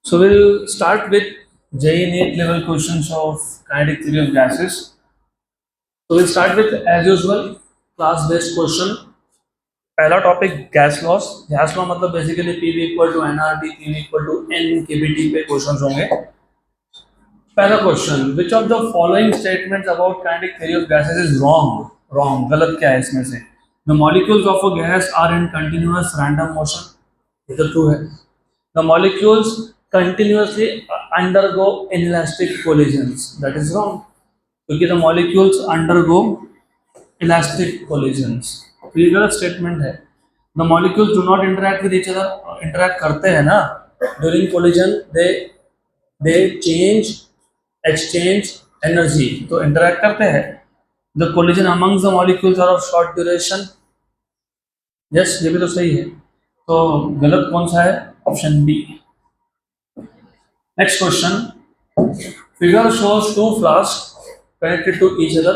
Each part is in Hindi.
So we'll start with JEE NEET level questions of kinetic theory of gases. So we'll start with, as usual, class based question. पहला topic gas laws. Gas law मतलब basically PV equal to NRT, PV equal to N KBT पे क्वेश्चंस होंगे. पहला question, which of the following statements about kinetic theory of gases is wrong. Wrong, गलत क्या है इसमें से? The molecules of a gas are in continuous random motion. ये तो ट्रू है. The molecules continuously undergo inelastic collisions. That is wrong. क्योंकि the molecules undergo elastic collisions. तो ये गलत स्टेटमेंट है. The molecules do not interact with each other. Interact करते हैं ना. During collision they change, exchange energy. तो interact करते हैं. The collision amongst the molecules are of short duration. Yes, ये भी तो सही है. तो गलत कौन सा है? Option B. Next question. Figure shows two flasks connected to each other.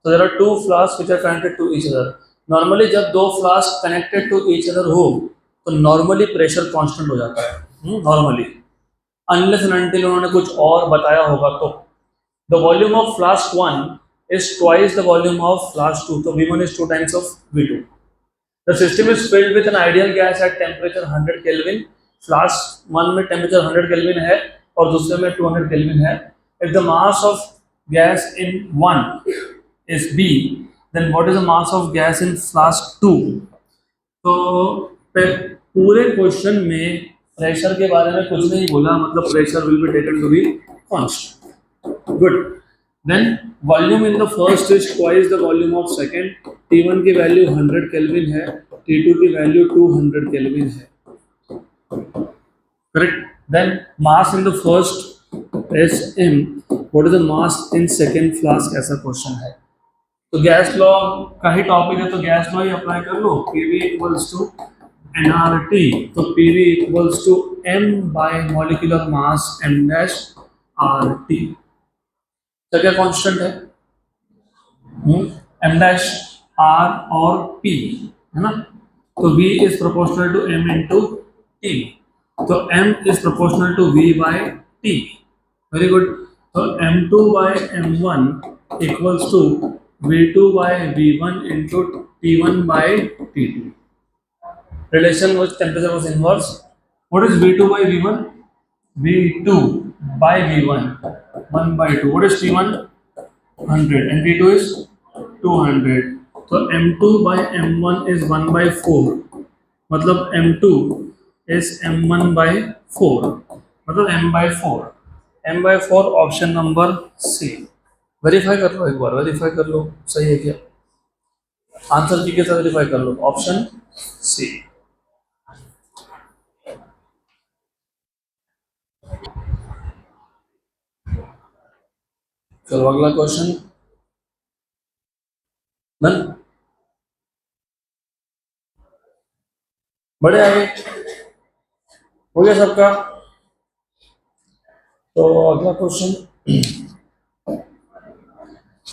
So there are two flasks which are connected to each other. Normally जब दो flasks connected to each other हो तो normally pressure constant हो जाता है. Normally, unless and until उन्होंने कुछ और बताया होगा तो. The volume of flask 1 is twice the volume of flask 2. So V1 is 2 times of V2. The system is filled with an ideal gas at temperature 100 Kelvin. Flask 1 में टेम्परेचर 100 केल्विन है और दूसरे में 200 केल्विन है. If the mass of gas in 1 is B, then what is the mass of gas in flask 2? तो पूरे क्वेश्चन में प्रेशर के बारे में कुछ नहीं बोला, मतलब pressure will be taken to be constant. Good. Then volume in the first is twice the volume of second. T1 की वैल्यू 100 केल्विन है, T2 की वैल्यू 200 केल्विन है. Correct. Then mass in the first is m. What is the mass in second flask? ऐसा क्वेश्चन है. तो गैस लॉ का ही टॉपिक है तो गैस लॉ ही अप्लाई कर लो. PV equals to nRT. तो PV equals to m by molecular mass m dash RT. तो क्या कांस्टेंट है? m डैश R और P है ना. तो V is proportional to m into T. तो m is proportional to v by t. Very good. So m2 by m1 equals to v2 by v1 into t1 by t2. Relation with temperature was inverse. What is v2 by v1? v2 by v1, 1 by 2. What is t1? 100 and t2 is 200. So m2 by m1 is 1 by 4. मतलब m2 is m1 by 4, मतलब m by 4. m by 4 option number C. Verify कर लो, एक बार वेरीफाई कर लो सही है क्या. आंसर की के साथ वेरीफाई कर लो. Option C. चलो अगला क्वेश्चन. डन. बड़े आगे हो गया सबका. तो अगला question.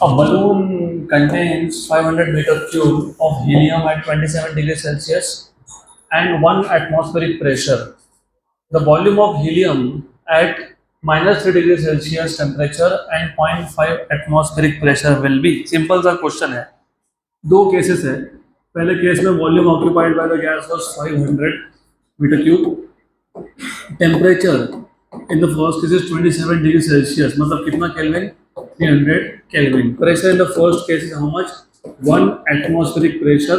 A balloon contains 500 meter cube of helium at 27 degrees Celsius and 1 atmospheric pressure. The volume of helium at minus 3 degrees Celsius temperature and 0.5 atmospheric pressure will be. Simple सा क्वेश्चन है. दो केसेस है. पहले केस में volume occupied by the gas was 500 metre cube. Temperature in the first case is 27 degree Celsius, मतलब कितना kelvin? 300 kelvin. Pressure in the first case is how much? 1 atmospheric pressure.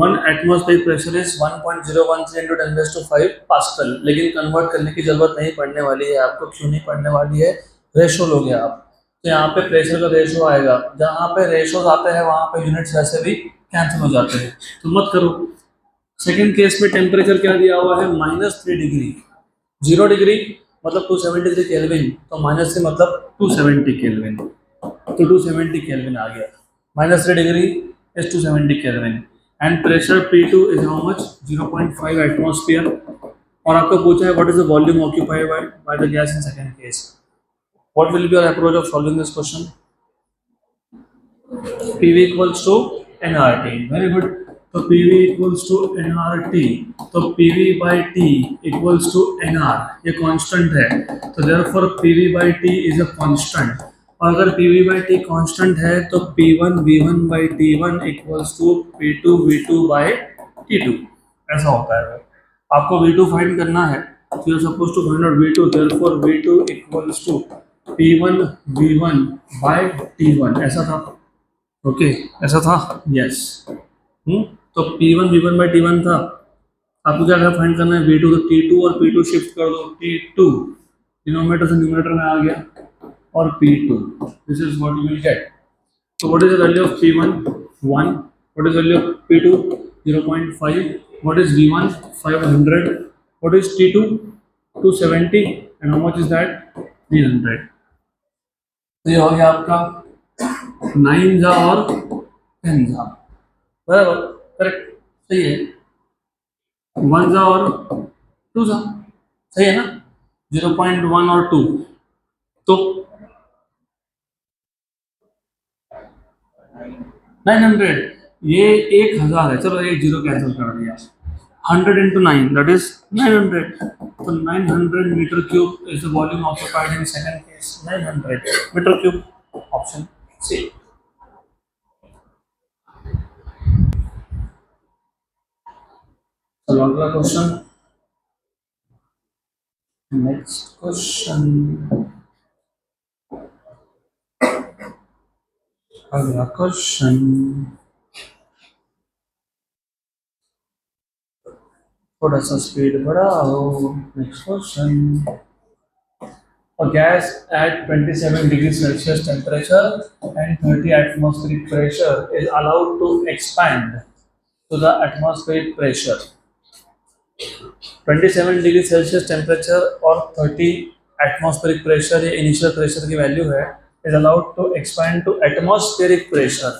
1 atmospheric pressure is 1.013 into 10⁵ pascal. लेकिन कन्वर्ट करने की जरूरत नहीं पड़ने वाली है आपको. क्यों नहीं पड़ने वाली है? रेशो लोगे आप तो यहाँ पे प्रेशर का रेशो आएगा. जहाँ पे रेशोज आते हैं वहाँ पे यूनिट्स ऐसे भी कैंसिल हो जाते हैं, तो मत करो. सेकेंड केस में टेम्परेचर क्या दिया हुआ है? -3 डिग्री. 0 डिग्री मतलब 273 केल्विन, तो -3 मतलब 270 केल्विन. तो 270 केल्विन आ गया. -3 degree is 270 kelvin. And pressure P2 is how much? 0.5 atmosphere. और आपको पूछा है what is the volume occupied by the gas in second case. What will be your approach of solving this question? PV equals to nRT. Very good. तो PV इक्वल्स टू nRT, तो PV by T equals to NR, ये कांस्टेंट है, तो therefore PV by T is a constant, और अगर PV बाई T कांस्टेंट है तो P1 V1 by T1 equals to P2 V2 by T2, ऐसा होता है। आपको V2 फाइंड करना है, so you're supposed to find out V2, therefore V2 equals to P1 V1 by T1, ऐसा था। ओके, ऐसा था, यस। तो P1 V1 by T1 था। आपको क्या क्या फाइंड करना है, V2, तो T2 और P2 शिफ्ट कर दो, T2 डिनोमिनेटर से न्यूमरेटर में आ गया, और P2, this is what you will get. So what is the value of P1? 1. What is the value of P2? 0.5. What is V1? 500. What is T2? 270. And how much is that? 300. तो ये हो गया आपका 9 जा और 10 जा, बराबर, करेक्ट, सही है। 1 जा और 2 जा, सही है ना, 0.1 और 2, तो 900, ये 1000 है, चलो एक जीरो कैंसिल कर दिया, 100 into 9, that is 900, so 900 meter cube is the volume occupied in second case, 900 meter cube, option C. So अगला क्वेश्चन, नेक्स्ट क्वेश्चन, अगला क्वेश्चन, थोड़ा सा स्पीड बढ़ाओ, next question. A gas at 27 degrees Celsius temperature and 30 atmospheric pressure is allowed to expand to the atmospheric pressure. 27 degree Celsius temperature और 30 एटमॉस्फेरिक प्रेशर, ये इनिशियल प्रेशर की वैल्यू है, is allowed to expand to atmospheric pressure.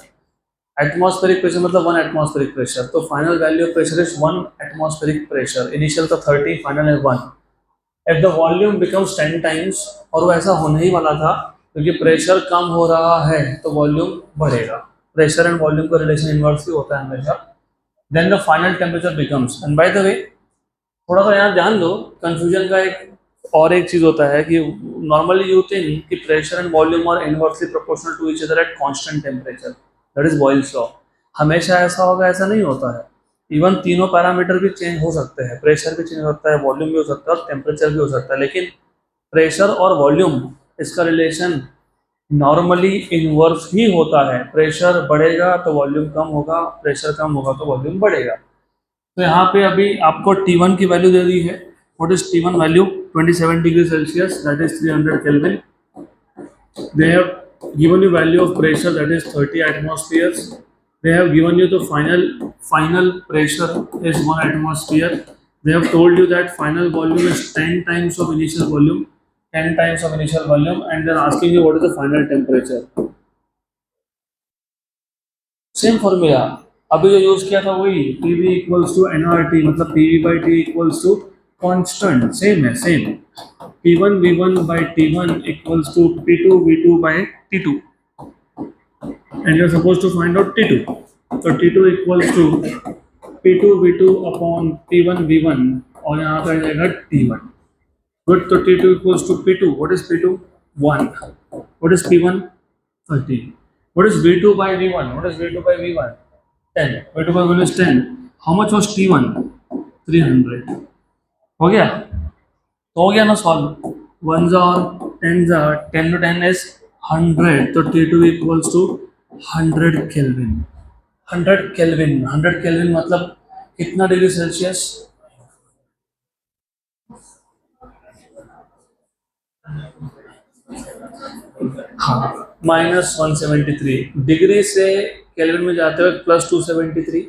Atmospheric pressure मतलब 1 एटमॉस्फेरिक प्रेशर, तो final value of pressure is 1 atmospheric pressure, initial का 30, फाइनल है 1। If the volume becomes 10 times, और वो ऐसा होने ही वाला था क्योंकि प्रेशर कम हो रहा है तो वॉल्यूम बढ़ेगा, प्रेशर एंड वॉल्यूम का रिलेशन इनवर्सली होता है हमेशा। Then the final temperature becomes, and by the way थोड़ा सा यहाँ ध्यान दो, कंफ्यूजन का एक चीज होता है कि नॉर्मली यू थिंक कि pressure and volume are inversely proportional to each other at constant temperature, that is Boyle's law. हमेशा ऐसा होगा, ऐसा नहीं होता है। इवन तीनों पैरामीटर भी चेंज हो सकते हैं, प्रेशर भी चेंज हो सकता है, वॉल्यूम भी हो सकता है, और टेम्परेचर भी हो सकता है, लेकिन प्रेशर और वॉल्यूम इसका रिलेशन नॉर्मली इनवर्स ही होता है। प्रेशर बढ़ेगा तो वॉल्यूम कम होगा, प्रेशर कम होगा तो वॉल्यूम बढ़ेगा। तो यहाँ पे अभी आपको T1 की वैल्यू दे दी है। What is T1 value? 27 degree Celsius, that is 300 kelvin. They have given you value of pressure, that is 30 atmospheres. They have given you the final pressure is 1 atmosphere. They have told you that final volume is 10 times of initial volume, 10 times of initial volume, and they're asking you what is the final temperature. Same formula अभी जो यूज किया था वही, PV इक्वल्स टू NRT, मतलब PV by T equals to constant, same है, same. P1 V1 by T1 equals to P2 V2 by T2, and you're supposed to find out T2. So T2 equals to P2 V2 upon P1 V1, और यहाँ पर जाएगा T1। Good, तो T2 equals to P2. What is P2? 1. What is P1? 30. What is V2 by V1? What is V2 by V1? 10. V2 by V1 is 10. How much was T1? 300. हो गया? तो हो गया ना सॉल्व। 1 और 10 10 to 10 is 100, तो T2 equals to 100 Kelvin। 100 Kelvin, 100 Kelvin मतलब कितना डिग्री सेल्सियस? हाँ, -173 डिग्री से केल्विन में जाते वक्त +273,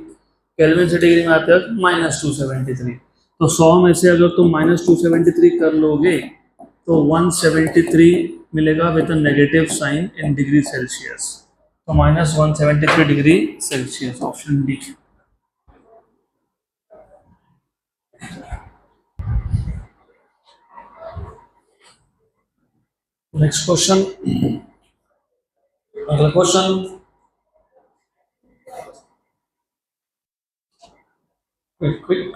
केल्विन से डिग्री में आते वक्त -273। तो 100 में से अगर तुम -273 कर लोगे तो 173 मिलेगा with negative sign in degree Celsius, तो -173 degree Celsius, option D. Next question, अगला question, quick.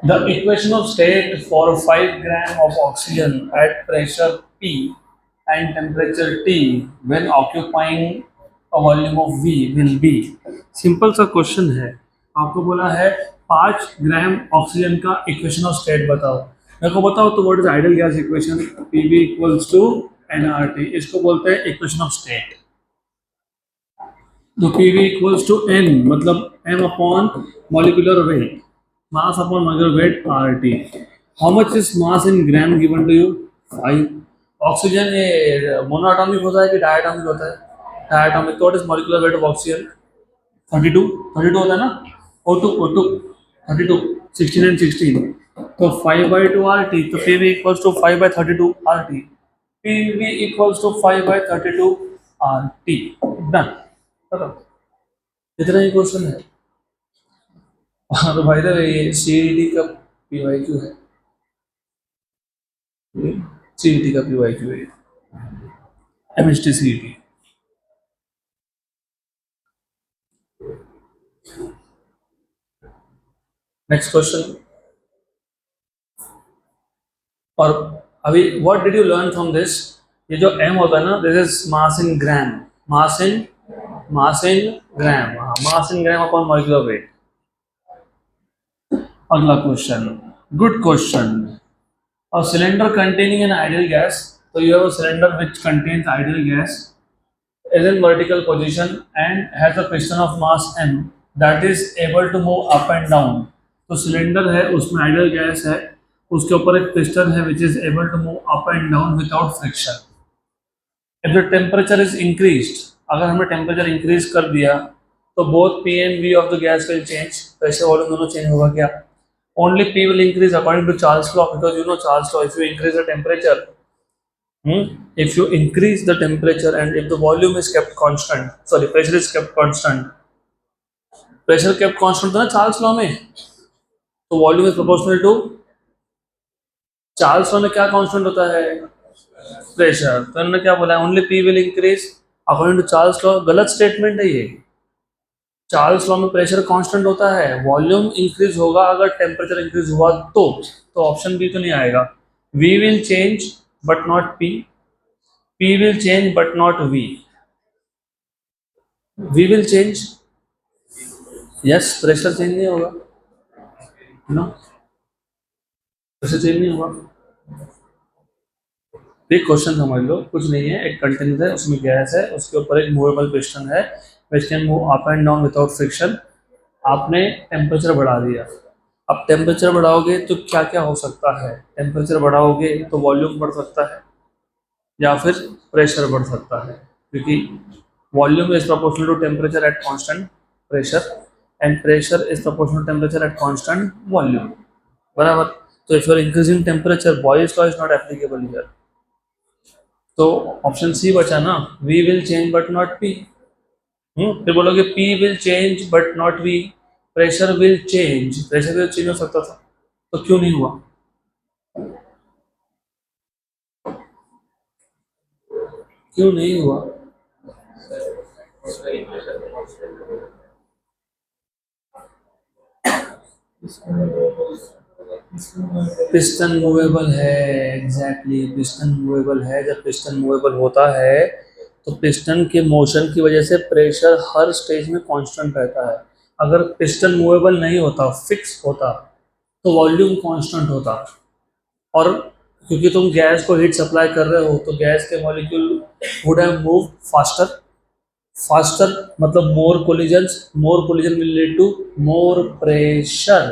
The equation of state for 5 gram of oxygen at pressure P and temperature T when occupying a volume of V will be. Simple सा क्वेश्चन है, आपको बोला है 5 ग्राम ऑक्सीजन का इक्वेशन ऑफ स्टेट बताओ। मेरे को बताओ तो what is ideal gas equation, PV equals to nRT, इसको बोलते हैं इक्वेशन ऑफ स्टेट। तो पीवी इक्वल्स टू एन मतलब m upon molecular weight, mass upon molecular weight RT. How much is mass in gram given to you? 5. Oxygen ये मोनोएटॉमिक होता है कि डायटॉमिक होता है? डायटॉमिक। तो what is molecular weight of oxygen? 32 होता है ना। O2 32 16 and 16। तो 5/2 RT, तो PV equals to 5/32 RT। PV equals to 5/32 RT। Done. बताओ, इतना ही क्वेश्चन है। हाँ तो भाई ये CET का PYQ है, CET का PYQ है, MHT CET। Next question. और अभी what did you learn from this? ये जो M होता है ना, दिस इज मास इन ग्राम, मास इन ग्राम, हाँ मास इन ग्राम अपॉन मॉलिक्यूलर वेट। अगला question, good question. A cylinder containing an ideal gas, so you have a cylinder which contains ideal gas, is in vertical position and has a piston of mass m that is able to move up and down। तो सिलेंडर है, उसमें आइडियल गैस है, उसके ऊपर एक पिस्टन है which is able to move up and down without friction। if the temperature is increased, अगर हमने टेम्परेचर इंक्रीज कर दिया तो both P and V of the gas will change, pressure volume दोनों चेंज होगा क्या? only P will increase according to Charles law, because you know Charles law, if you increase the temperature, if you increase the temperature and if the volume is kept constant, sorry pressure is kept constant, pressure kept constant था ना चार्ल्स लॉ में, तो volume is proportional to Charles law में क्या कांस्टेंट होता है? प्रेशर। तो इन्होंने क्या बोला है? Only P will increase according to Charles law. गलत स्टेटमेंट है ये। चार्ल्स लॉ में प्रेशर कांस्टेंट होता है, वॉल्यूम इंक्रीज होगा अगर टेम्परेचर इंक्रीज हुआ तो ऑप्शन बी तो नहीं आएगा। V will change but not P, P will change but not V, V will change, yes pressure change नहीं होगा ना, प्रेशर चेंज नहीं होगा। एक क्वेश्चन समझ लो, कुछ नहीं है, एक कंटेनर है, उसमें गैस है, उसके ऊपर एक मूवेबल पिस्टन है which can move up and down without friction. आपने टेम्परेचर बढ़ा दिया, अब टेम्परेचर बढ़ाओगे तो क्या क्या हो सकता है? टेम्परेचर बढ़ाओगे तो वॉल्यूम बढ़ सकता है या फिर प्रेशर बढ़ सकता है, क्योंकि volume is proportional to temperature at constant pressure and pressure is proportional to temperature at constant volume, बराबर। तो if you are increasing temperature, Boyle's law is not applicable here. तो ऑप्शन सी बचा ना, V will change but not P. फिर बोलोगे P will change but not V, pressure will change, pressure will change हो सकता था, तो क्यों नहीं हुआ? क्यों नहीं हुआ? पिस्टन मूवेबल है, एग्जैक्टली पिस्टन मूवेबल है। जब पिस्टन मूवेबल होता है तो पिस्टन के मोशन की वजह से प्रेशर हर स्टेज में कांस्टेंट रहता है। अगर पिस्टन मूवेबल नहीं होता, फिक्स होता, तो वॉल्यूम कांस्टेंट होता। और क्योंकि तुम गैस को हीट सप्लाई कर रहे हो तो गैस के molecule would have move faster, faster मतलब more collision will lead to more pressure,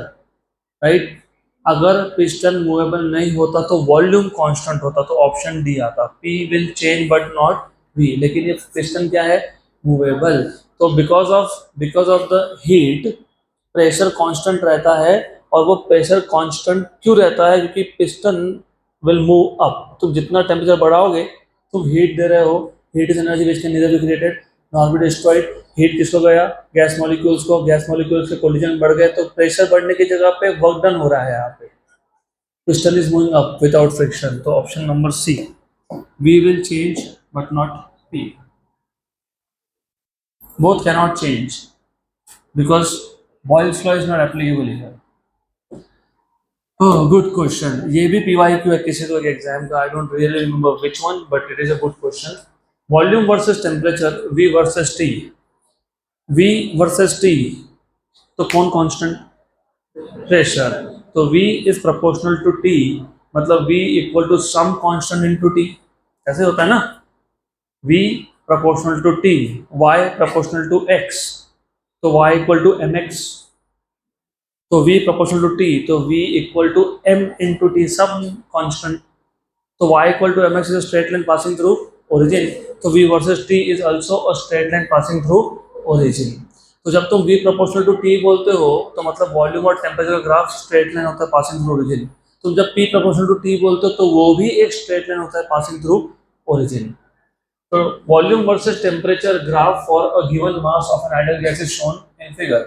right. अगर पिस्टन मूवेबल नहीं होता तो वॉल्यूम कांस्टेंट होता, तो ऑप्शन डी आता, P will change but not V. लेकिन ये पिस्टन क्या है? मूवेबल। तो because of the heat pressure constant रहता है। और वो प्रेशर कांस्टेंट क्यों रहता है? क्योंकि पिस्टन विल मूव अप। तुम जितना टेम्परेचर बढ़ाओगे, तुम हीट दे रहे हो, heat is energy which can neither be created nor be destroyed. Heat किसको गया? गैस मॉलिक्यूल्स को। गैस मॉलिक्यूल्स के कोलिजन बढ़ गए तो प्रेशर बढ़ने की जगह पे वर्क डन हो रहा है यहाँ पे। Piston is moving up without friction. तो option number C, V will change but not P. both cannot change because Boyle's law is not applicable here. Oh, good question. ये भी PYQ है किसी तो एग्जाम का. I don't really remember which one, but it is a good question. Volume versus temperature, V versus T. V versus T. तो कौन कांस्टेंट? प्रेशर. तो V is proportional to T, मतलब V equal to some constant into T. ऐसे होता है ना? V proportional to T, Y proportional to X. तो Y equal to mx. तो V proportional to T, तो V equal to m into T, some constant. तो Y equal to mx is a straight line passing through origin. तो V versus T is also a straight line passing through origin. तो जब तुम V proportional to T बोलते हो तो मतलब वॉल्यूम और टेम्परेचर का ग्राफ स्ट्रेट लाइन होता है पासिंग थ्रू ओरिजिन. तुम जब P proportional to T बोलते हो तो वो भी एक स्ट्रेट लाइन होता है पासिंग थ्रू ओरिजिन. तो volume versus temperature graph for a given mass of an ideal gas is shown in figure.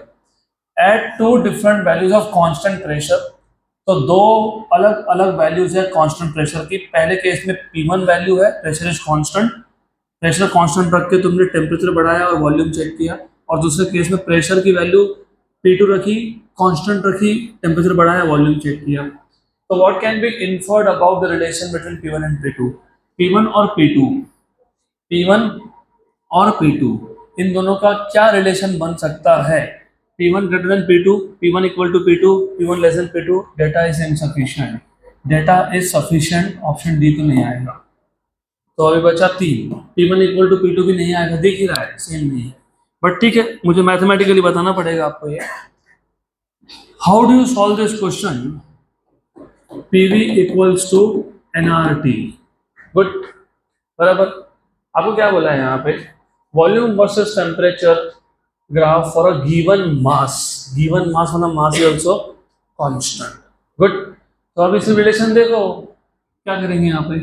At two different values of constant pressure. तो दो अलग अलग वैल्यूज है कांस्टेंट प्रेशर की. पहले केस में P1 वैल्यू है, pressure is constant. Pressure constant रख के तुमने टेम्परेचर बढ़ाया और वॉल्यूम चेक किया. और दूसरे केस में प्रेशर की वैल्यू P2 रखी, कांस्टेंट रखी, टेम्परेचर बढ़ाया, वॉल्यूम चेक किया. तो what can be inferred about the relation between P1 and P2? P1 और P2, P1 और P2, इन दोनों का क्या रिलेशन बन सकता है? P1 greater than P2, P1 equal to P2, P1 less than P2, data is insufficient. Data is sufficient, option D तो नहीं आएगा. तो अभी बचा 3. P1 equal to P2 भी नहीं आएगा, दिख ही रहा है सेम नहीं है. बट ठीक है, मुझे मैथमेटिकली बताना पड़ेगा आपको ये. How do you solve this question? PV equals to nRT. Good, बराबर. आपको क्या बोला है यहाँ पे? Volume versus temperature graph for a given mass. Given mass मतलब mass is also constant. Good. तो अब इस रिलेशन देखो, क्या करेंगे यहाँ पे?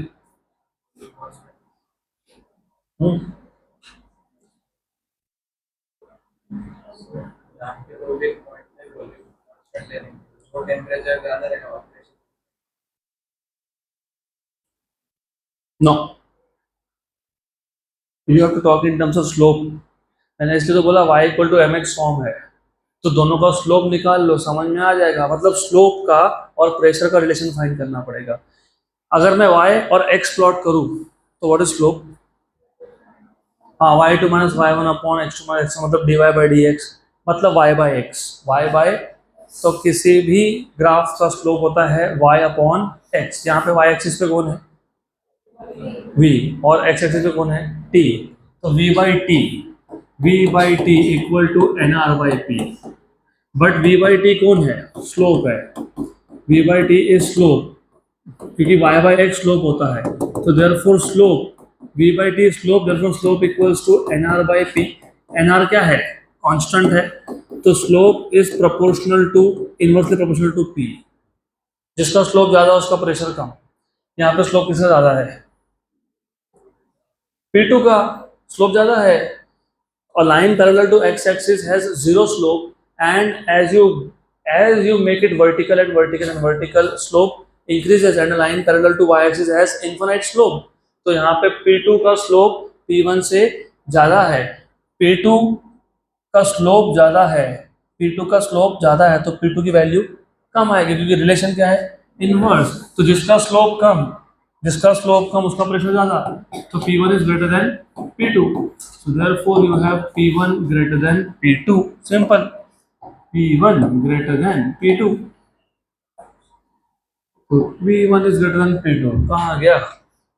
No, you have to talk in terms of slope. मैंने इसलिए तो बोला y equal to mx form है, तो दोनों का स्लोप निकाल लो, समझ में आ जाएगा. मतलब स्लोप का और प्रेशर का रिलेशन फाइंड करना पड़ेगा. अगर मैं y और x प्लॉट करूं तो व्हाट इज स्लोप? हाँ, y2 minus y1 upon x2 minus x, मतलब dy बाई dx, मतलब y by x. y by, तो किसी भी ग्राफ का स्लोप होता है y अपॉन x. यहाँ पे y एक्सिस पे कौन है? v, और x एक्सिस पे कौन है? t. तो v by T equal to nr by p. But v by T कौन है? स्लोप है. v by T is slope, क्योंकि y बाई x स्लोप होता है. तो therefore slope v by T slope, therefore slope equals to nr by p. nr क्या है? कांस्टेंट है. तो slope is proportional to, inversely proportional to p. जिसका स्लोप ज्यादा उसका प्रेशर कम. यहाँ पे स्लोप किसका ज्यादा है? P2 का स्लोप ज्यादा है. A line parallel to x-axis has zero slope, and as you make it vertical and vertical, slope increases, and a line parallel to y-axis has infinite slope. तो यहाँ पे P2 का स्लोप P1 से ज्यादा है. P2 का स्लोप ज्यादा है, P2 का स्लोप ज्यादा है, तो P2 की वैल्यू कम आएगी, क्योंकि रिलेशन क्या है? इनवर्स. तो जिसका स्लोप कम उसका प्रेशर ज्यादा, तो P1 is greater than P2. So therefore you have P1 greater than P2. Simple. P1 greater than P2. तो P1 is greater than P2. कहाँ आ गया?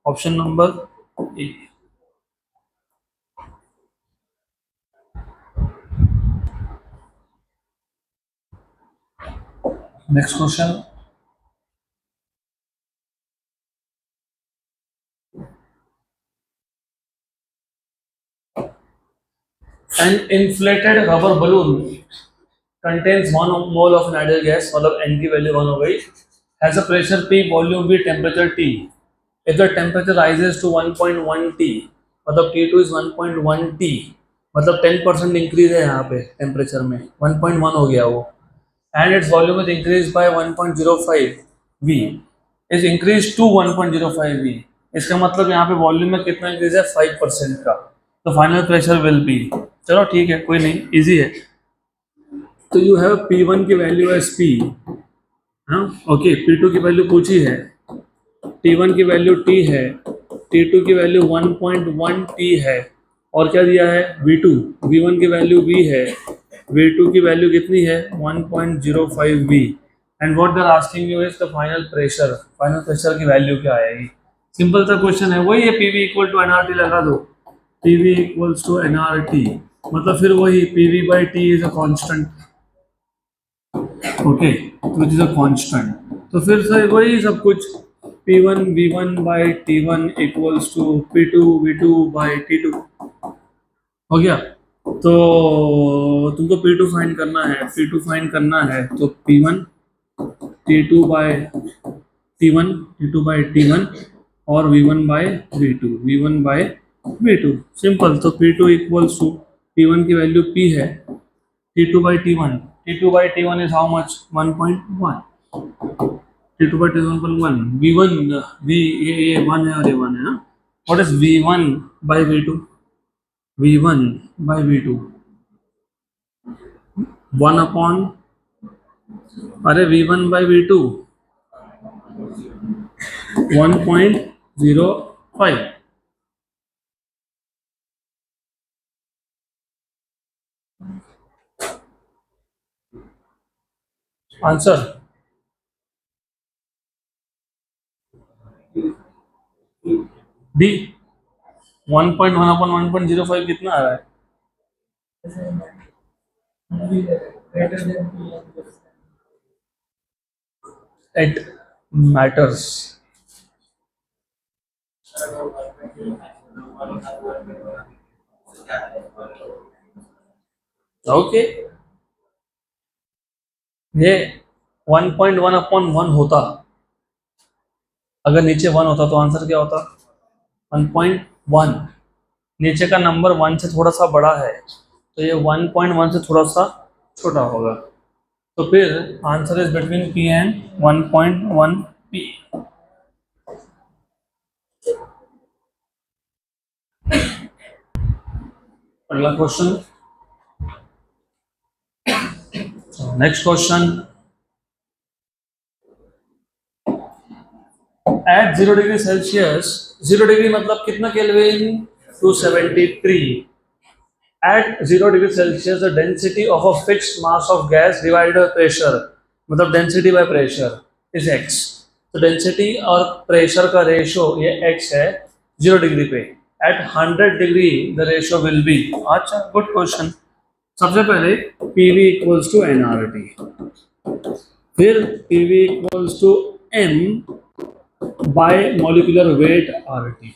Option number A. Next question. An inflated rubber balloon contains 1 mole of an ideal gas, मतलब n की वैल्यू 1 हो गई, has a pressure P, volume V, temperature T. If the temperature rises to 1.1 T, मतलब T2 is 1.1 T, मतलब 10% इंक्रीज है यहाँ पे टेम्परेचर में, 1.1 हो गया वो. And its volume is increased by 1.05 V, is increased to 1.05 V. इसका मतलब यहाँ पे वॉल्यूम में कितना इंक्रीज है? 5% का. तो फाइनल प्रेशर विल बी चलो ठीक है, कोई नहीं, इजी है। तो यू हैव P1 की वैल्यू एज P, हाँ ओके, P2 की वैल्यू पूछी है, T1 की वैल्यू T है, T2 की वैल्यू 1.1 T है, और क्या दिया है V2, V1 की वैल्यू V है, V2 की वैल्यू कितनी है 1.05 V, and what they are asking you is the final pressure की वैल्यू क्या आएगी। सिंपल सा क्वेश्चन है, वही है PV इक्वल टू एनआरटी लगा दो, PV इक्वल्स टू एनआरटी, मतलब फिर वही PV by T is a constant, okay, which is a constant, तो फिर सर वही सब कुछ, P1 V1 by T1 equals to P2 V2 by T2, हो गया। तो तुमको P2 फाइंड करना है, P2 फाइंड करना है तो P1 T2 by T1, T2 by T1 और V1 by V2, V1 by V2, simple. तो P2 इक्वल्स टू P1 की वैल्यू P है, T2 by T1, T2 by T1 is how much 1.1, T2 by T1 1, V1 V ये 1 है और ये 1 है ना, what is V1 by V2, V1 by V2 1 upon, अरे V1 by V2 1.05, answer D 1.1 upon 1.05 कितना आ रहा है, इट मैटर्स, ओके। ये 1.1 अपॉन 1 होता, अगर नीचे 1 होता तो आंसर क्या होता 1.1, नीचे का नंबर 1 से थोड़ा सा बड़ा है तो ये 1.1 से थोड़ा सा छोटा होगा, तो फिर answer is between P and 1.1 P। अगला question, next question, at 0 degree Celsius, 0 degree मतलब कितना Kelvin 273, at 0 degree Celsius the density of a fixed mass of gas divided by pressure, मतलब density by pressure is x, तो डेंसिटी और प्रेशर का रेशो ये x है 0 डिग्री पे, at 100 degree the ratio will be, अच्छा गुड क्वेश्चन। सबसे पहले PV इक्वल्स टू एनआरटी, फिर PV equals to m by molecular weight RT,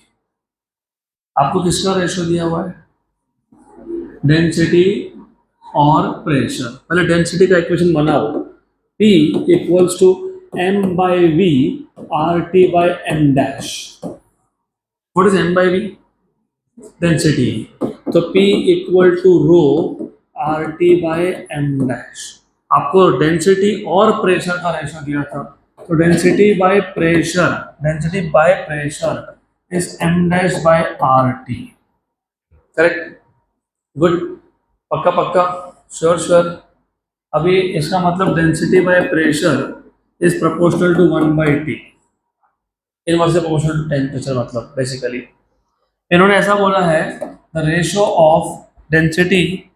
आपको किसका रेशो दिया हुआ है डेंसिटी और प्रेशर, पहले डेंसिटी का इक्वेशन बनाओ, P equals to m by V RT by m dash, what is m by V density, तो P equal to rho RT by m dash, आपको डेंसिटी और प्रेशर का रेशो दिया था, तो density by pressure is m dash by RT, correct, good, पक्का पक्का, श्योर श्योर। अभी इसका मतलब density by pressure is proportional to 1 by T, inversely proportional to temperature, मतलब बेसिकली इन्होंने ऐसा बोला है the ratio of density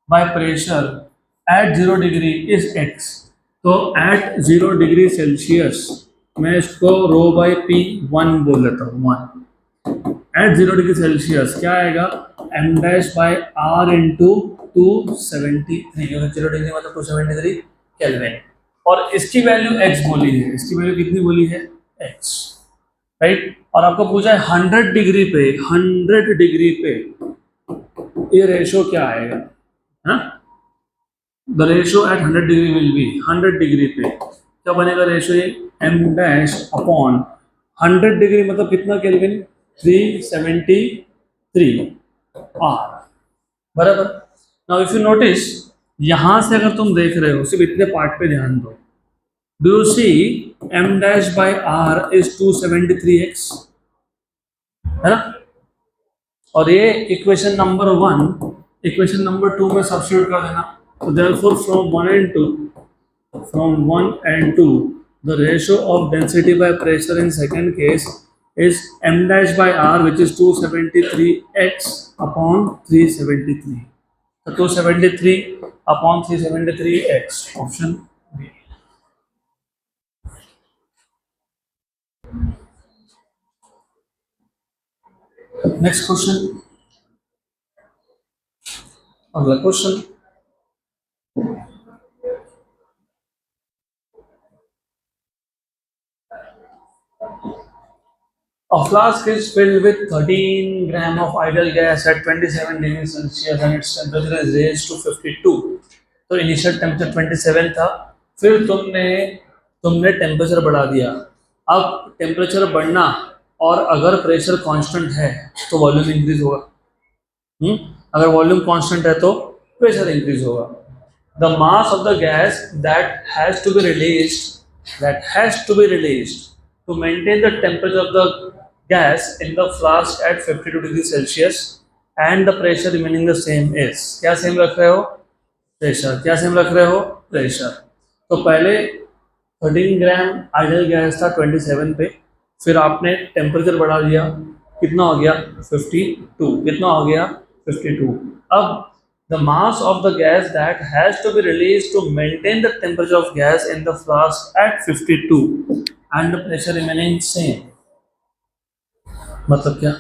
by pressure at 0 degree is x, तो एट 0 डिग्री सेल्सियस मैं इसको रो बाई पी 1 बोल लेता हूँ, 1 एट 0 डिग्री सेल्सियस क्या आएगा m dash by r into 273, 0 degree मतलब 273 केल्विन, और इसकी वैल्यू x बोली है, इसकी वैल्यू कितनी बोली है x, राइट, और आपको पूछा है 100 डिग्री पे ये रेशो क्या आएगा, हाँ, the ratio at 100 degree will be, 100 degree पे क्या बनेगा रेशो, ये m डैश अपॉन 100 डिग्री मतलब कितना केल्विन 373 R, बराबर। नाउ इफ यू नोटिस, यहां से अगर तुम देख रहे हो सिर्फ इतने पार्ट पे ध्यान दो, do you see m dash by r is 273x, है ना, और ये इक्वेशन नंबर 1 इक्वेशन नंबर 2 में सब्स्टिट्यूट कर देना. तो therefore from 1 and 2, the ratio of density by pressure in second case is m dash by r, which is 273x upon 373. So 273 upon 373x, option B. Next question. अगला question. A flask is filled with 13 gram of ideal gas at 27 degrees Celsius and its temperature is raised to 52. तो इनिशियल टेम्परेचर 27 था, फिर तुमने तुमने टेम्परेचर बढ़ा दिया. अब टेम्परेचर बढ़ना और अगर प्रेशर कांस्टेंट है तो वॉल्यूम इंक्रीज होगा. अगर वॉल्यूम कांस्टेंट है तो प्रेशर इंक्रीज होगा. The mass of the gas that has to be released to maintain the temperature of the gas in the flask at 52 degrees Celsius and the pressure remaining the same is. क्या सेम रख रहे हो? प्रेशर. क्या सेम रख रहे हो? प्रेशर. तो पहले 13 ग्राम आइडियल गैस था 27 पे, फिर आपने टेम्परेचर बढ़ा दिया. कितना हो गया? 52. कितना हो गया? 52. अब the mass of the gas that has to be released to maintain the temperature of gas in the flask at 52 and the pressure remaining same. मतलब क्या?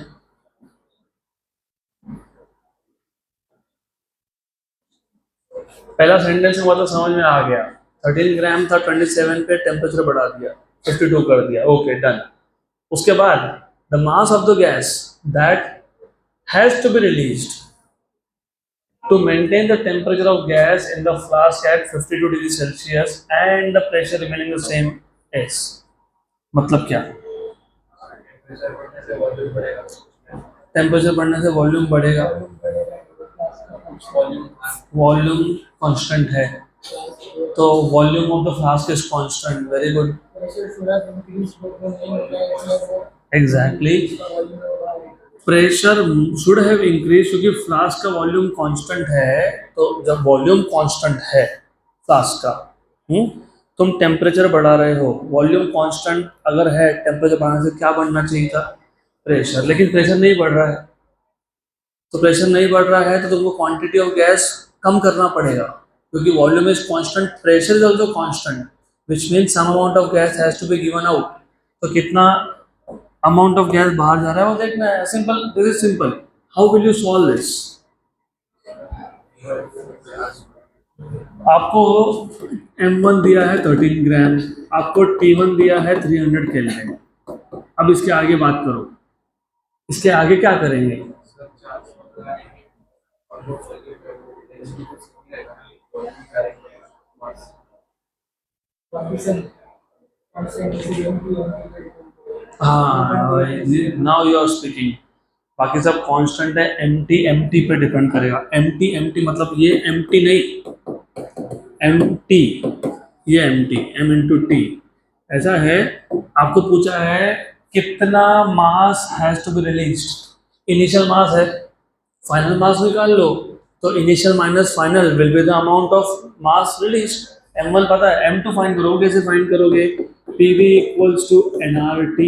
पहला सेंटेंस में मतलब समझ में आ गया. 13 ग्राम था 27 पे, टेम्परेचर बढ़ा दिया, 52 कर दिया. Okay, done. उसके बाद the mass of the gas that has to be released to maintain the temperature of gas in the flask at 52 degrees Celsius and the pressure remaining the same is. मतलब क्या? टेम्परेचर बढ़ने से वॉल्यूम बढ़ेगा. वॉल्यूम कांस्टेंट है तो volume of the flask is constant. Very good. Exactly. Pressure should have increase क्योंकि फ्लास्क का वॉल्यूम कांस्टेंट है. तो जब वॉल्यूम कांस्टेंट है फ्लास्क का, तुम टेम्परेचर बढ़ा रहे हो, वॉल्यूम कांस्टेंट अगर है, टेम्परेचर बढ़ाने से क्या बढ़ना चाहिए था? प्रेशर. लेकिन प्रेशर नहीं बढ़ रहा है. तो प्रेशर नहीं बढ़ रहा है तो तुमको क्वांटिटी ऑफ गैस कम करना पड़ेगा क्योंकि volume is constant, pressure is also constant, which means some amount of gas has to be given out. तो कितना अमाउंट ऑफ गैस बाहर जा रहा है वो देखना है. Simple. This is simple. How will you solve this? आपको M1 दिया है 13 ग्राम, आपको T1 दिया है 300 केल्विन. अब इसके आगे बात करो. इसके आगे क्या करेंगे? हाँ, नाउ यू आर स्पीकिंग. बाकी सब कांस्टेंट है. एम टी पे डिपेंड करेगा. एम टी मतलब ये एम टी नहीं, एम टी, ये M T, M into T. ऐसा है. आपको पूछा है कितना mass has to be released. Initial mass है, फाइनल मास निकाल लो. तो initial minus final will be the amount of mass released. M1 पता है, M2 फाइंड करोगे. कैसे फाइंड करोगे? PV equals to nRT.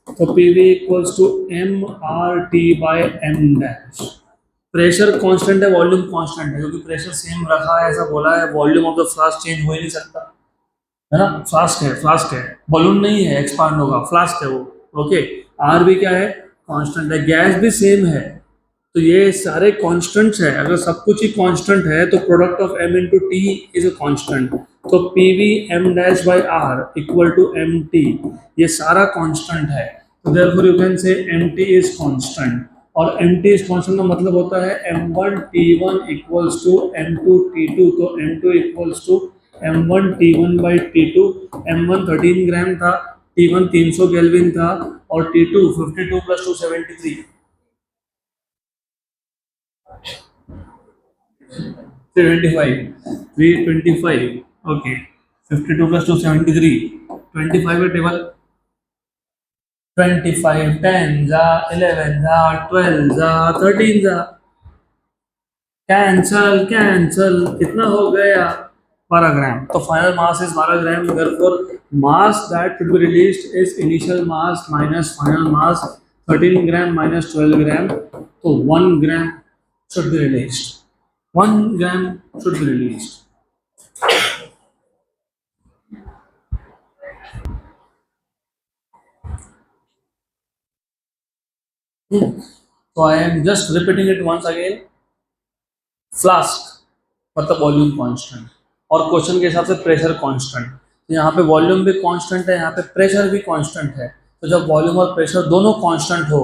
तो PV equals to mRT by m dash. Pressure constant है, वॉल्यूम कांस्टेंट है, क्योंकि प्रेशर सेम रखा है ऐसा बोला है. Volume of the flask change हो ही नहीं सकता है ना. फ्लास्क है, फ्लास्क है, बलून नहीं है एक्सपांड होगा, फ्लास्क है वो. ओके. आर भी क्या है? कांस्टेंट है. गैस भी सेम है. तो ये सारे कांस्टेंट्स है. अगर सब कुछ ही कांस्टेंट है तो product of m into T is a constant. तो PV m dash by r equal to mt, ये सारा कांस्टेंट है. तो therefore you can say mt is constant. और mt इज कांस्टेंट का मतलब होता है m1 t1 equals to m2 t2. तो m2 equals to m1 t1 by t2. m1 13 ग्राम था, t1 300 केल्विन था और t2 52 प्लस 273 325. ओके. 52 प्लस 273 25 का टेबल. 25 10 जा 11 जा 12 जा 13 जा. कैंसल कैंसल, कितना हो गया? 12 ग्राम। तो final mass is 12 gram, therefore mass that should be released is initial mass minus final mass, 13 gram minus 12 gram, तो 1 gram should be released, 1 gram should be released. So I am just repeating it once again. Flask मतलब वॉल्यूम कांस्टेंट, और क्वेश्चन के हिसाब से प्रेशर कांस्टेंट। तो यहाँ पे वॉल्यूम भी कांस्टेंट है, यहाँ पे प्रेशर भी कांस्टेंट है। तो जब वॉल्यूम और प्रेशर दोनों कांस्टेंट हो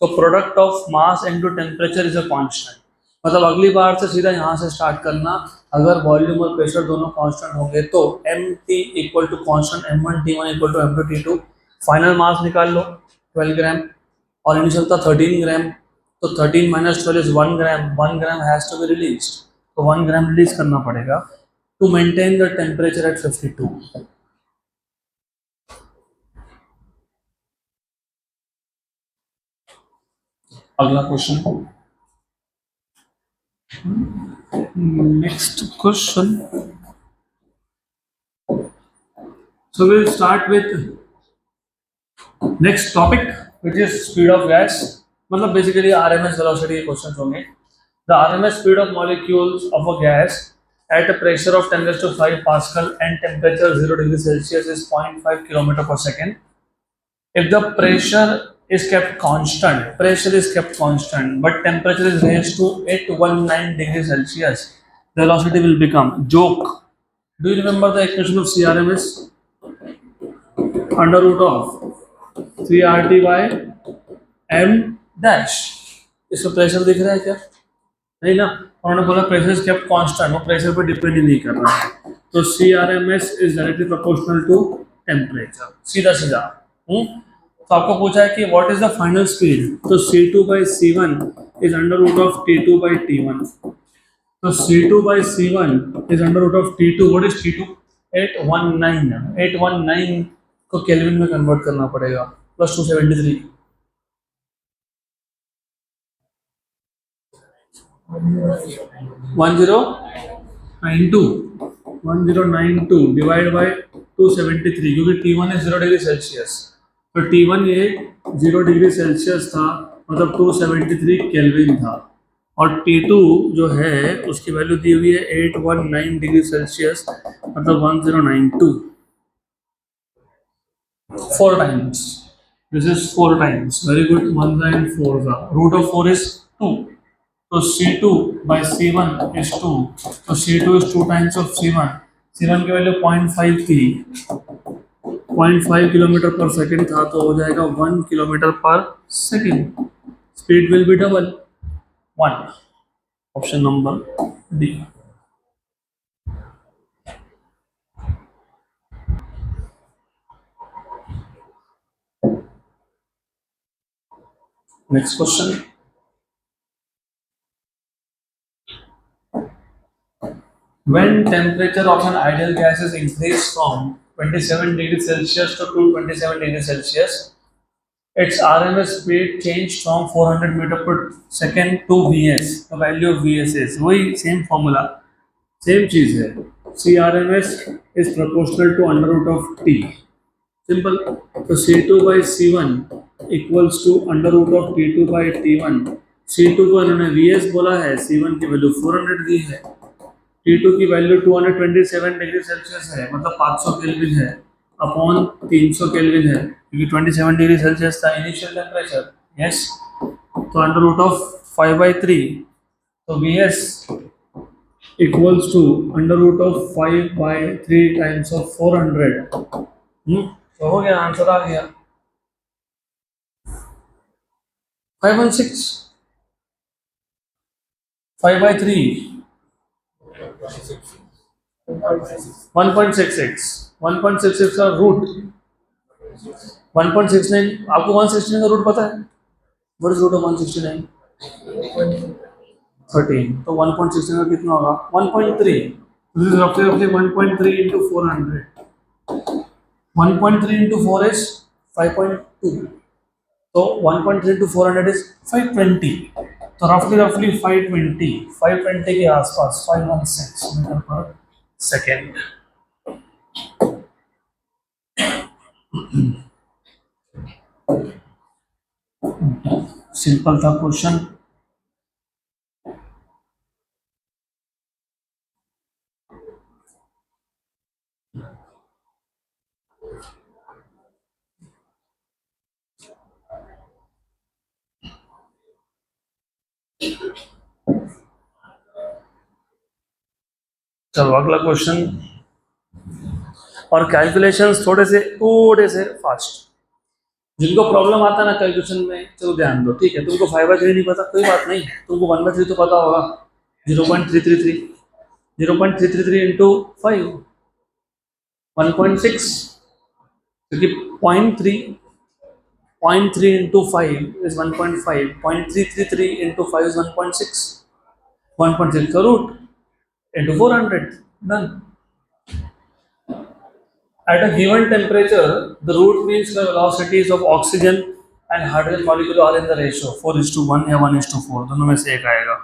तो product of mass into temperature is a constant. मतलब अगली बार से सीधा यहाँ से स्टार्ट करना, अगर वॉल्यूम और प्रेशर दोनों कांस्टेंट होंगे तो M T equal to constant M one T one equal to M two T two. Final mass निकाल लो 12 ग्राम, और इनिशियल था 13 ग्राम, तो 13 minus 12 is 1 gram, 1 gram has to be release, तो 1 ग्राम रिलीज करना पड़ेगा to maintain the temperature at 52। अगला question, next question. So will start with next topic which is speed of gas. मतलब बेसिकली आरएमएस वेलोसिटी के क्वेश्चन होंगे। The RMS speed of molecules of a gas at a pressure of 10 raised to 5 Pascal and temperature 0 degree Celsius is 0.5 kilometer per second. If the pressure is kept constant, but temperature is raised to 819 degrees Celsius, the velocity will become joke. Do you remember the equation of CRMS? Under root of 3RT by M dash. इसमें प्रेशर दिख रहा है क्या? नहीं ना। उन्होंने बोला प्रेशर इज केप्ट कांस्टेंट, वो प्रेशर पर डिपेंड ही नहीं कर रहा है। तो C R M S is directly proportional to temperature, सीधा सीधा। तो आपको पूछा है कि what is the final speed, तो C two by C one is under root of T two by T one. तो C two by C one is under root of T two, what is T two? 819 को केल्विन में कन्वर्ट करना पड़ेगा, प्लस 273। 1092 डिवाइड बाई 273, क्योंकि T1 इज 0 डिग्री सेल्सियस। तो T1 ये 0 डिग्री सेल्सियस था, मतलब 273 केल्विन था। और T2 जो है उसकी वैल्यू दी हुई है 819 डिग्री सेल्सियस, मतलब 1092, 4 times. This is 4 times, very good. 1 and 4 का रूट ऑफ 4 इज 2, तो C2 by C1 is 2, तो C2 is 2 times of C1। C1 की वैल्यू 0.5 थी, 0.5 किलोमीटर पर सेकंड था, तो हो जाएगा 1 किलोमीटर पर second. Speed will be double, 1। Option number D. Next question, when temperature of an ideal gas is increased from 27 degrees Celsius to 227 degrees Celsius, its RMS speed changed from 400 meter per second to Vs। The value of Vs is वही सेम फॉर्मूला, सेम चीज है। CRMS is proportional to under root of T, simple. तो C2 by C1 equals to under root of T2 by T1। C2 को इन्होंने Vs बोला है, C1 की वैल्यू 400 दी है, T2 की वैल्यू 227 डिग्री सेल्सियस है, मतलब 500 केल्विन है, अपॉन 300 केल्विन है, क्योंकि 27 डिग्री सेल्सियस था इनिशियल टेम्परेचर। यस, तो अंडर रूट ऑफ 5/3, तो Vs equals to under root of 5/3 times of 400। तो हो गया, आंसर आ गया 516। 5/3 1.66, 1.66 का रूट 1.69। आपको 169 का रूट पता है? What is root of 169? 13। तो 1.69 का कितना होगा? 1.3। This is roughly 1.3 into 400। 1.3 into 4 is 5.2, तो 1.3 into 400 is 520। तो रफली रफली 520 के आसपास 516 मीटर पर सेकेंड। सिंपल था क्वेश्चन। चलो अगला क्वेश्चन। और कैलकुलेशंस थोड़े से फास्ट। जिनको प्रॉब्लम आता है ना कैलकुलेशन में, चलो ध्यान दो, ठीक है। तुमको 5/3 नहीं पता, कोई बात नहीं, तुमको 1/3 तो पता होगा। 0.333, 0.333 इंटू 5, 1.6, क्योंकि 0.3 इंटू 5 इज 1.5, 0.333 इंटू 5 इज 1.6, 1.6 का root into 400, done. At a given temperature, the root means the velocities of oxygen and hydrogen molecule are in the ratio 4:1 या 1:4, दोनों में से एक आएगा।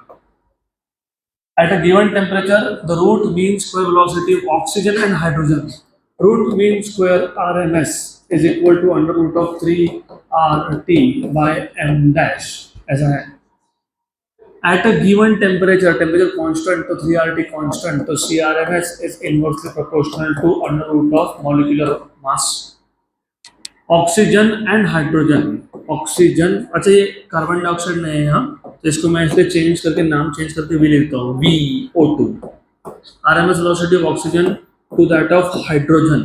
At a given temperature, the root mean square velocity of oxygen and hydrogen, root mean square RMS is equal to under root of 3 RT by m dash, ऐसा है। At a given temperature constant, तो 3RT constant, तो CRMS is inversely proportional to under root of molecular mass. Oxygen and hydrogen, oxygen, अच्छा ये कार्बन डाइऑक्साइड नहीं है यहाँ, तो इसको मैं इसलिए चेंज करके नाम चेंज करके भी लिखता हूँ VO2। RMS velocity of oxygen to that of hydrogen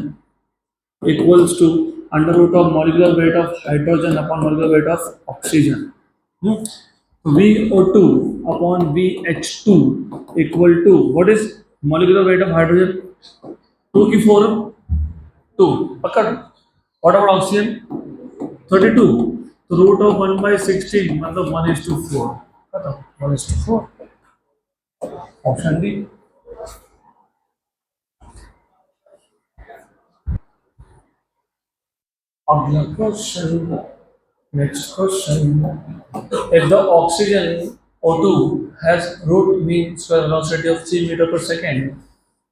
equals to under root of molecular weight of hydrogen upon molecular weight of oxygen. VO2 upon VH2 equal to what is molecular weight of hydrogen? 2 की 4, 2 पकड़। What about oxygen? 32, तो root of 1/16 मतलब 1:4, खत्म, 1:4, ऑप्शन डी। अगला question, next question. If the oxygen O2 has root mean square velocity of 3 meter per second,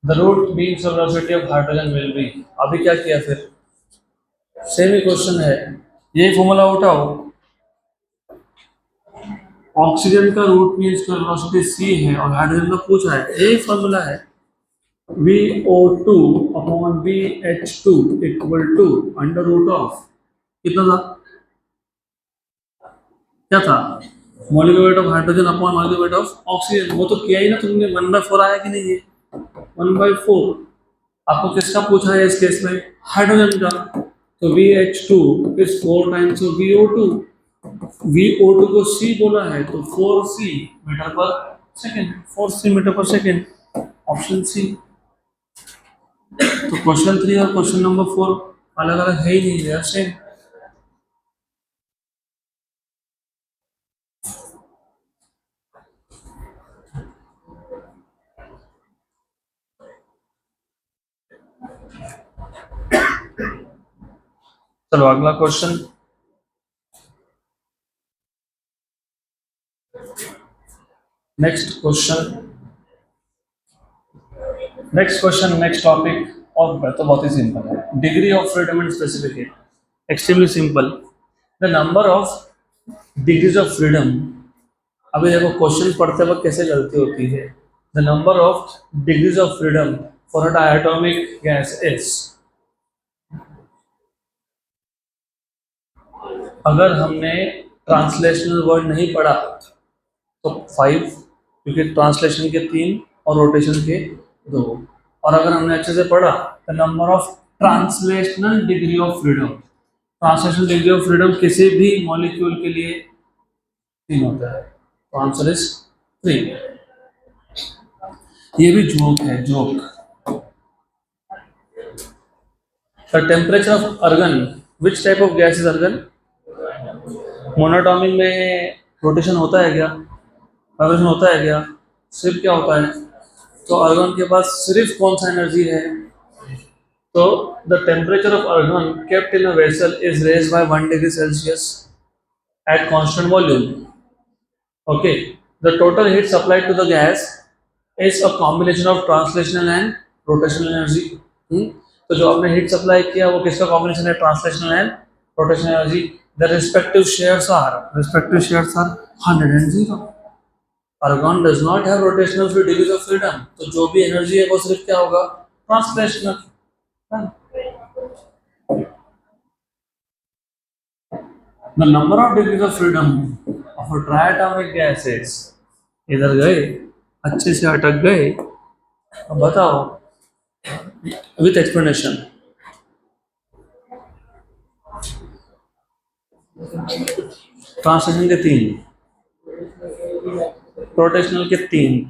the root mean square velocity of hydrogen will be। अभी क्या किया फिर, सेम ही क्वेश्चन है, यही फॉर्मूला उठाओ। ऑक्सीजन का root mean square velocity c है और हाइड्रोजन का पूछा है, यही फॉर्मूला है। VO2 upon VH2 equal to under root of कितना था, क्या था, molecular weight of hydrogen upon molecular weight of oxygen. वो तो किया ही ना तुमने, 1/4 आया कि नहीं, ये 1/4। आपको किसका पूछा है इस केस में, हाइड्रोजन का, तो VH2 is 4 times of VO2। VO2 को C बोला है तो 4C मीटर पर सेकेंड, 4C मीटर पर सेकेंड, ऑप्शन सी। तो क्वेश्चन 3 और क्वेश्चन नंबर 4 अलग अलग है ही नहीं, यार सेम। चलो अगला question. Next question, next topic, और तो बहुत ही सिंपल है। Degree of freedom and specific heat, extremely simple. The number of degrees of freedom, अभी देखो क्वेश्चन पढ़ते वक्त कैसे गलती होती है। The number of degrees of freedom for a diatomic gas is, अगर हमने ट्रांसलेशनल वर्ड नहीं पढ़ा तो 5, क्योंकि ट्रांसलेशन के 3 और रोटेशन के 2। और अगर हमने अच्छे से पढ़ा the number of translational degree of freedom, translational degree of freedom किसी भी मॉलिक्यूल के लिए 3 होता है, तो आंसर इज 3। ये भी जोक है, joke. The temperature of organ, which type of gas is organ? Monoatomic में रोटेशन होता है क्या, वाइब्रेशन होता है क्या, सिर्फ क्या होता है? तो अर्गन के पास सिर्फ कौन सा एनर्जी है? तो the temperature of organ kept in a vessel is raised bye 1 degree Celsius at constant volume. Okay, the total heat supplied to the gas is a combination of translational and rotational energy. तो जो आपने हीट सप्लाई किया वो किसका कॉम्बिनेशन है? Translational and rotational energy. The respective shares are 100 and 0. Argon does not have rotational free degrees of freedom. तो जो भी एनर्जी है वो सिर्फ क्या होगा? Translational. The number of degrees of freedom of a triatomic gases इधर गए, अच्छे से अटक गए. अब बताओ विथ एक्सप्लेनेशन. ट्रांसलेशन के 3, रोटेशनल के 3,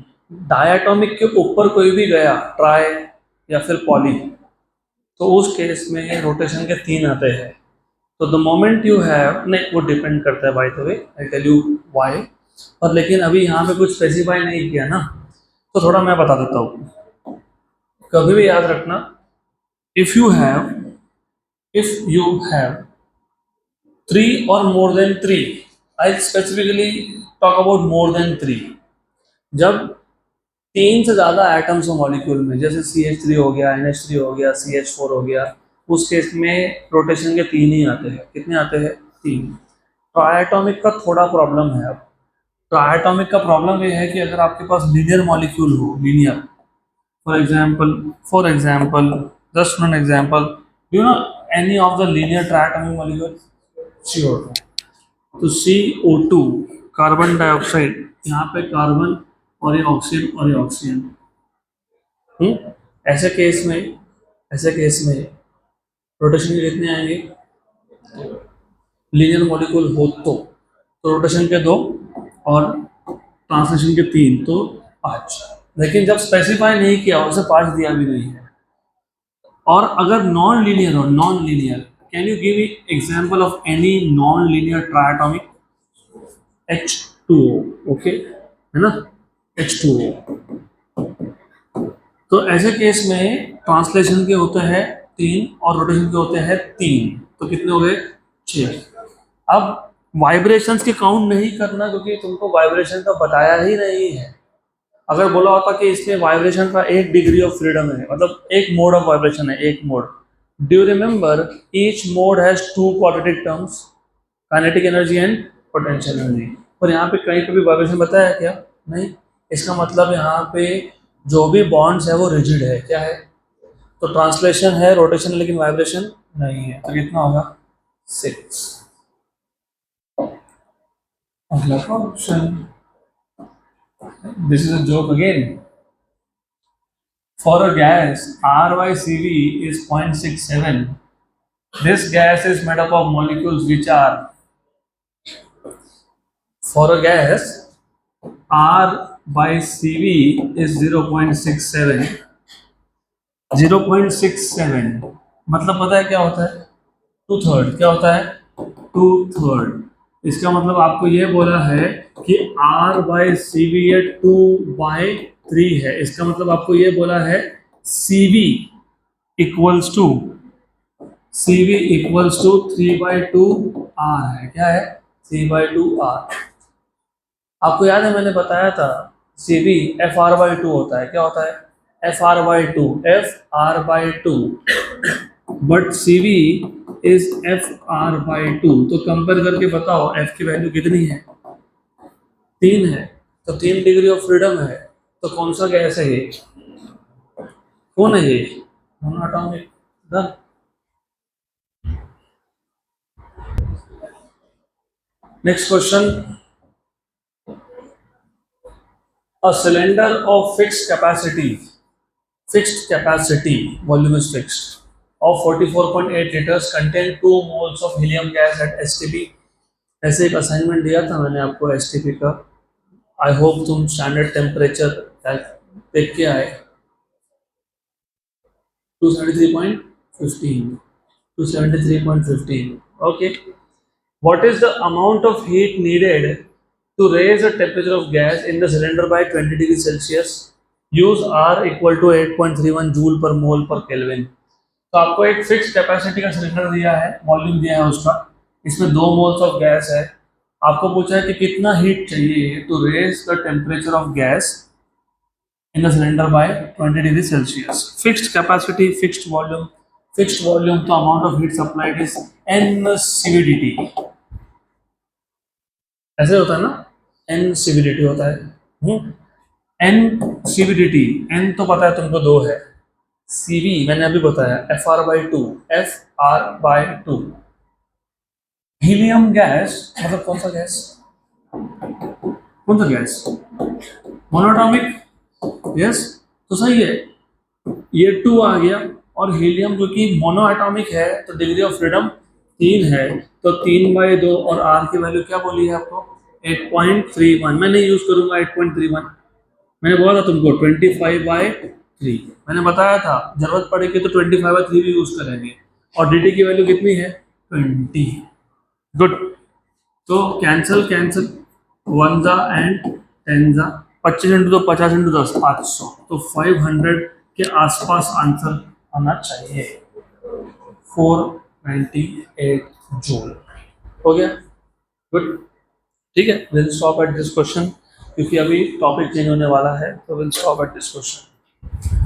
डायटोमिक के ऊपर कोई भी गया, ट्राई या फिर पॉली, तो उस केस में रोटेशन के 3 आते हैं. तो द मोमेंट यू हैव, नहीं वो डिपेंड करता है by the way, I tell you why. और लेकिन अभी यहाँ पे कुछ स्पेसिफाई नहीं किया ना, तो थोड़ा मैं बता देता हूँ. कभी भी याद रखना, if you have 3 or more than 3, I specifically talk about more than 3. जब 3 से ज़्यादा एटम्स हो मॉलिक्यूल में, जैसे CH3 हो गया, NH3 हो गया, CH4 हो गया, उस केस में रोटेशन के 3 ही आते हैं. कितने आते हैं? 3. ट्राइएटॉमिक का थोड़ा प्रॉब्लम है. अब ट्राइएटॉमिक का प्रॉब्लम ये है कि अगर आपके पास लीनियर मॉलिक्यूल हो, linear, for example just one example, you know any of the linear triatomic molecule, CO2. तो CO2 कार्बन डाइऑक्साइड, यहाँ पे कार्बन और ये ऑक्सीजन और ये ऑक्सीजन. ऐसे केस में रोटेशन के कितने आएंगे? लीनियर मॉलिक्यूल हो तो रोटेशन के 2 और ट्रांसलेशन के 3, तो 5. लेकिन जब स्पेसिफाई नहीं किया, उसे 5 दिया भी नहीं है. और अगर नॉन लीनियर हो, non linear, can you give me example of any non linear triatomic? H2O. Okay, है ना, H2O. तो ऐसे केस में ट्रांसलेशन के होते हैं 3 और रोटेशन के होते हैं 3, तो कितने हो गए? 6. अब वाइब्रेशंस की काउंट नहीं करना, क्योंकि तुमको वाइब्रेशन का बताया ही नहीं है. अगर बोला होता कि इसमें वाइब्रेशन का 1 डिग्री ऑफ फ्रीडम है, मतलब एक मोड ऑफ वाइब्रेशन है, एक mode. Do you remember each mode has 2 quadratic terms, kinetic energy and potential energy. और यहाँ पे कहीं पे भी वाइब्रेशन बताया क्या? नहीं. इसका मतलब यहाँ पे जो भी बॉन्ड्स है वो रिजिड है. क्या है? तो ट्रांसलेशन है, रोटेशन, लेकिन वाइब्रेशन नहीं है. तो कितना होगा? 6. अगला question. This is a joke again. For a gas, R by CV is 0.67. This gas is made up of molecules which are, for a gas, R by CV is 0.67. 0.67 मतलब पता है क्या होता है? 2/3. क्या होता है? 2/3. इसका मतलब आपको ये बोला है कि R बाई सी वी ये 2/3 है. इसका मतलब आपको ये बोला है CV इक्वल्स टू 3/2 R है. क्या है? 3/2 R. आपको याद है मैंने बताया था CV FR/2 होता है. क्या होता है? FR/2. But CV is FR/2. तो कंपेयर करके बताओ F की वैल्यू कितनी है? 3 है. तो 3 डिग्री ऑफ फ्रीडम है. तो कौन सा गैस है ये? कौन है ये? Monoatomic. Done. Next question. A cylinder of fixed capacity, volume is fixed, of 44.8 liters contain 2 moles of helium gas at STP. ऐसे एक असाइनमेंट दिया था मैंने आपको STP का. आई होप तुम स्टैंडर्ड टेम्परेचर देख के आए. 273.15. Okay. What is the amount of heat needed to raise the temperature of gas in the cylinder by 20 degrees Celsius? Use R equal to 8.31 joule per mole पर केल्विन. तो आपको एक फिक्स कैपेसिटी का सिलेंडर दिया है, वॉल्यूम दिया है उसका, इसमें 2 मोल्स ऑफ गैस है. आपको पूछा है कि कितना हीट चाहिए to raise the temperature of gas in the cylinder by 20 degrees Celsius. Fixed capacity, fixed volume, the amount of heat supplied is NCVDT. ऐसे होता है ना, NCVDT होता है। NCVDT, N तो पता है तुमको दो है, CV मैंने अभी बताया FR/2, FR/2। हीलियम गैस मतलब कौन सा गैस, कौन सा गैस, मोनोटॉमिक, यस, तो सही है, ये 2 आ गया। और हीलियम क्योंकि मोनो एटॉमिक है तो डिग्री ऑफ फ्रीडम 3 है, तो 3/2 और आर की वैल्यू क्या बोली है आपको, 8.31। मैं नहीं यूज करूंगा 8.31, मैंने बोला था तुमको 25/3, मैंने बताया था जरूरत पड़ेगी तो 25/3 भी यूज करेंगे। और dt की वैल्यू कितनी है, 20। गुड, तो कैंसिल कैंसिल, 1 जा एंड 10 जा, 25 इंटू तो 50 इंटू 10 500, तो 500 के आसपास आंसर आना चाहिए, 498 जूल। हो गया, गुड, ठीक है, will stop at this question, क्योंकि अभी टॉपिक चेंज होने वाला है, तो will stop at this question.